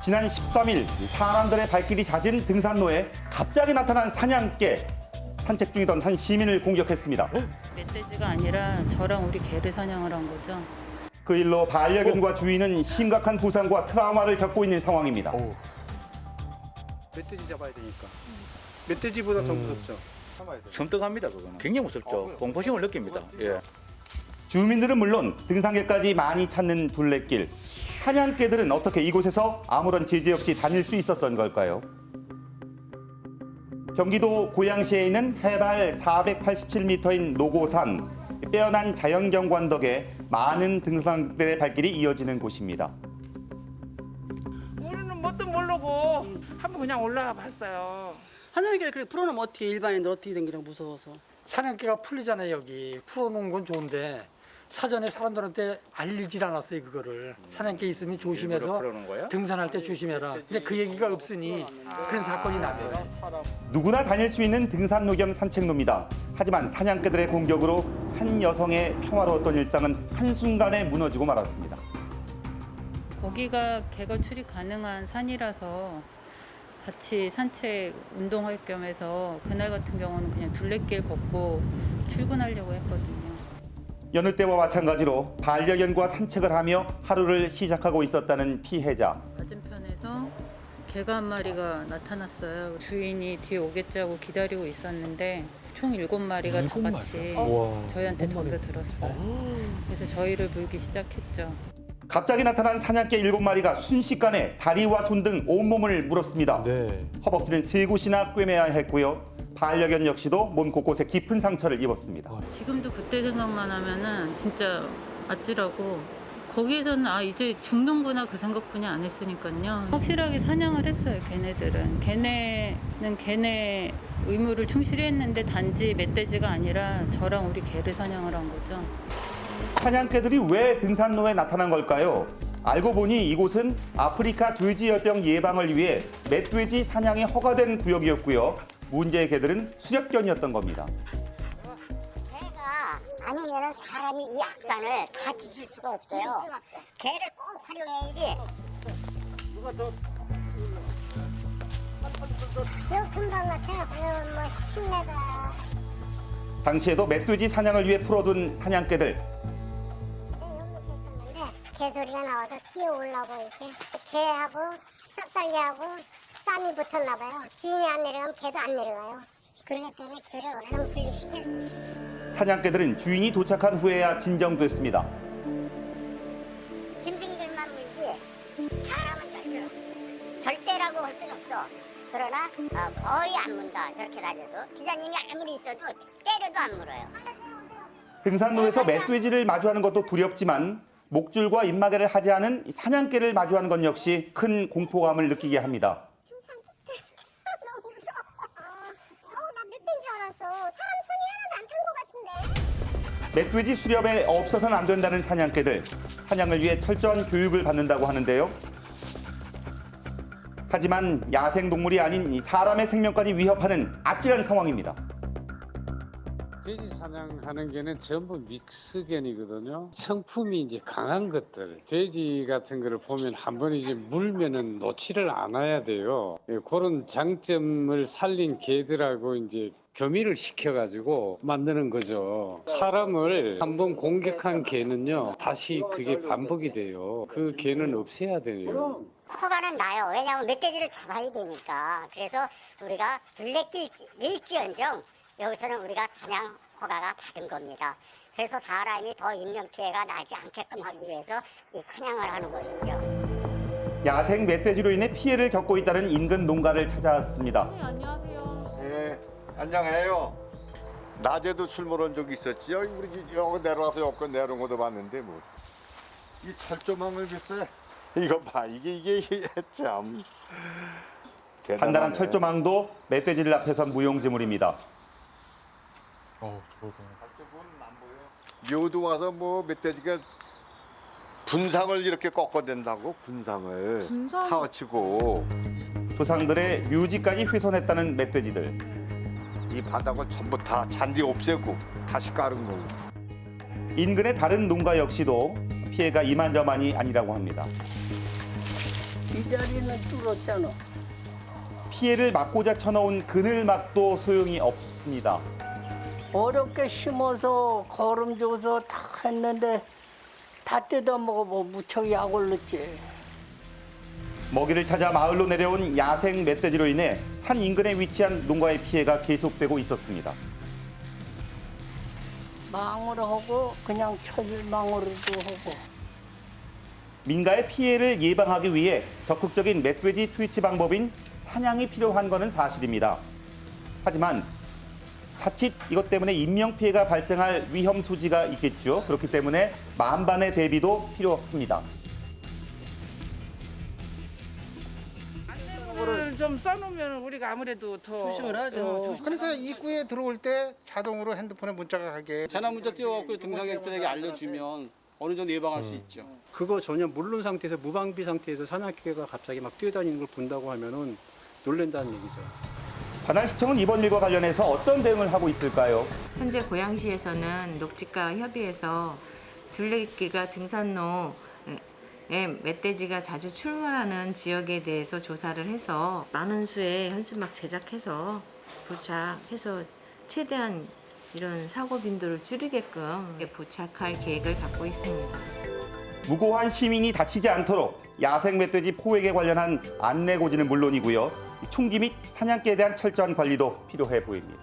지난 13일 사람들의 발길이 잦은 등산로에 갑자기 나타난 사냥개. 산책 중이던 한 시민을 공격했습니다. 멧돼지가 아니라 저랑 우리 개를 사냥을 한 거죠. 그 일로 반려견과 주인은 심각한 부상과 트라우마를 겪고 있는 상황입니다. 멧돼지 잡아야 되니까. 멧돼지보다 더 무섭죠. 섬뜩합니다. 그거는 굉장히 무섭죠. 공포심을 느낍니다. 예. 주민들은 물론 등산객까지 많이 찾는 둘레길. 사냥개들은 어떻게 이곳에서 아무런 제재 없이 다닐 수 있었던 걸까요? 경기도 고양시에 있는 해발 487m인 노고산. 빼어난 자연경관 덕에 많은 등산객들의 발길이 이어지는 곳입니다. 우리는 뭣도 모르고 한번 그냥 올라가 봤어요. 사냥개를 그렇게 풀어놓으면 어떻게 일반인들 어떻게 댕기냐고 무서워서. 사냥개가 풀리잖아요. 여기 풀어놓은 건 좋은데 사전에 사람들한테 알리질 않았어요. 그거를 사냥개 있으니 일부러 조심해서 풀어놓은 거야? 등산할 때 조심해라. 근데 그 얘기가 없으니 그런 사건이 나요. 누구나 다닐 수 있는 등산로 겸 산책로입니다. 하지만 사냥개들의 공격으로 한 여성의 평화로웠던 일상은 한순간에 무너지고 말았습니다. 거기가 개가 출입 가능한 산이라서 같이 산책 운동할 겸해서 그날 같은 경우는 그냥 둘레길 걷고 출근하려고 했거든요. 여느 때와 마찬가지로 반려견과 산책을 하며 하루를 시작하고 있었다는 피해자. 맞은편에서 개가 한 마리가 나타났어요. 주인이 뒤에 오겠지 하고 기다리고 있었는데 총 7마리가 다 같이 저희한테 덤벼들었어요. 그래서 저희를 물기 시작했죠. 갑자기 나타난 사냥개 7마리가 순식간에 다리와 손 등 온몸을 물었습니다. 허벅지는 3곳이나 꿰매야 했고요. 반려견 역시도 몸 곳곳에 깊은 상처를 입었습니다. 지금도 그때 생각만 하면은 진짜 아찔하고 거기에서는 이제 죽는구나 그 생각뿐이 안 했으니까요. 확실하게 사냥을 했어요. 걔네들은. 걔네는 걔네 의무를 충실히 했는데 단지 멧돼지가 아니라 저랑 우리 개를 사냥을 한 거죠. 사냥개들이 왜 등산로에 나타난 걸까요? 알고 보니 이곳은 아프리카 돼지열병 예방을 위해 멧돼지 사냥이 허가된 구역이었고요. 문제의 개들은 수렵견이었던 겁니다. 개가 아니면 사람이 이 악단을 다 지칠 수가 없어요. 개를 꼭 활용해야지. 이거 금방 같아. 이거 뭐 10m. 당시에도 멧돼지 사냥을 위해 풀어둔 사냥개들. 개소리가 나와서 뛰어 올라고 이렇게 개하고 싹살리하고 쌈이 붙었나 봐요. 주인이 안 내려가면 개도 안 내려가요. 그러기 때문에 개를 얼른 풀리시면 사냥개들은 주인이 도착한 후에야 진정됐습니다. 짐승들만 물지 사람은 절대라고 할 수는 없어. 그러나 거의 안 문다. 저렇게 다녀도 기사님이 아무리 있어도 때려도 안 물어요. 등산로에서 멧돼지를 마주하는 것도 두렵지만 목줄과 입마개를 하지 않은 사냥개를 마주하는 것 역시 큰 공포감을 느끼게 합니다. 너무 무서워. 나 늑대인 줄 알았어. 사람 손이 하나도 안 탄 것 같은데. 멧돼지 수렵에 없어서는 안 된다는 사냥개들. 사냥을 위해 철저한 교육을 받는다고 하는데요. 하지만 야생동물이 아닌 사람의 생명까지 위협하는 아찔한 상황입니다. 돼지 사냥하는 개는 전부 믹스견이거든요. 성품이 이제 강한 것들, 돼지 같은 거를 보면 한 번 이제 물면은 놓지를 않아야 돼요. 예, 그런 장점을 살린 개들하고 이제 교미를 시켜가지고 만드는 거죠. 사람을 한번 공격한 개는요, 다시 그게 반복이 돼요. 그 개는 없애야 돼요. 허가는 나요. 왜냐하면 멧돼지를 잡아야 되니까. 그래서 우리가 둘레길일지언정 여기서는 우리가 사냥 허가가 받은 겁니다. 그래서 사람이 더 인명피해가 나지 않게끔 하기 위해서 이 사냥을 하는 것이죠. 야생 멧돼지로 인해 피해를 겪고 있다는 인근 농가를 찾아왔습니다. 네, 안녕해요. 낮에도 술 먹은 적이 있었지요. 우리 여기 내려와서 여기 내려온 것도 봤는데 뭐. 이 철조망을 글쎄 이거 봐. 이게 참. 단단한 철조망도 멧돼지를 앞에선 무용지물입니다. 묘도 와서 뭐 멧돼지가 분상을 이렇게 꺾어댄다고 분상을 파헤치고 조상들의 묘지까지 훼손했다는 멧돼지들. 이 바닥을 전부 다 잔디 없애고 다시 깔은 거고. 인근의 다른 농가 역시도 피해가 이만저만이 아니라고 합니다. 이 자리는 뚫었잖아. 피해를 막고자 쳐놓은 그늘막도 소용이 없습니다. 어렵게 심어서 거름 줘서 다 했는데 다 뜯어먹어 뭐 무척 약을 넣지. 먹이를 찾아 마을로 내려온 야생 멧돼지로 인해 산 인근에 위치한 농가의 피해가 계속되고 있었습니다. 망으로 하고 그냥 철망으로도 하고. 민가의 피해를 예방하기 위해 적극적인 멧돼지 퇴치 방법인 사냥이 필요한 것은 사실입니다. 하지만 자칫 이것 때문에 인명피해가 발생할 위험 소지가 있겠죠. 그렇기 때문에 만반의 대비도 필요합니다. 안내문을 좀 써놓으면 우리가 아무래도 더 조심을 하죠. 그러니까 입구에 들어올 때 자동으로 핸드폰에 문자가 가게. 재난 문자 띄워갖고 등산객들에게 알려주면 어느 정도 예방할 수 있죠. 그거 전혀 모르는 상태에서 무방비 상태에서 사냥개가 갑자기 막 뛰어다니는 걸 본다고 하면은 놀란다는 얘기죠. 관할시청은 이번 일과 관련해서 어떤 대응을 하고 있을까요? 현재 고양시에서는 녹지과 협의해서 둘레길과 등산로에 멧돼지가 자주 출몰하는 지역에 대해서 조사를 해서 많은 수의 현수막 제작해서 부착해서 최대한 이런 사고 빈도를 줄이게끔 부착할 계획을 갖고 있습니다. 무고한 시민이 다치지 않도록 야생 멧돼지 포획에 관련한 안내 고지는 물론이고요. 총기 및 사냥개에 대한 철저한 관리도 필요해 보입니다.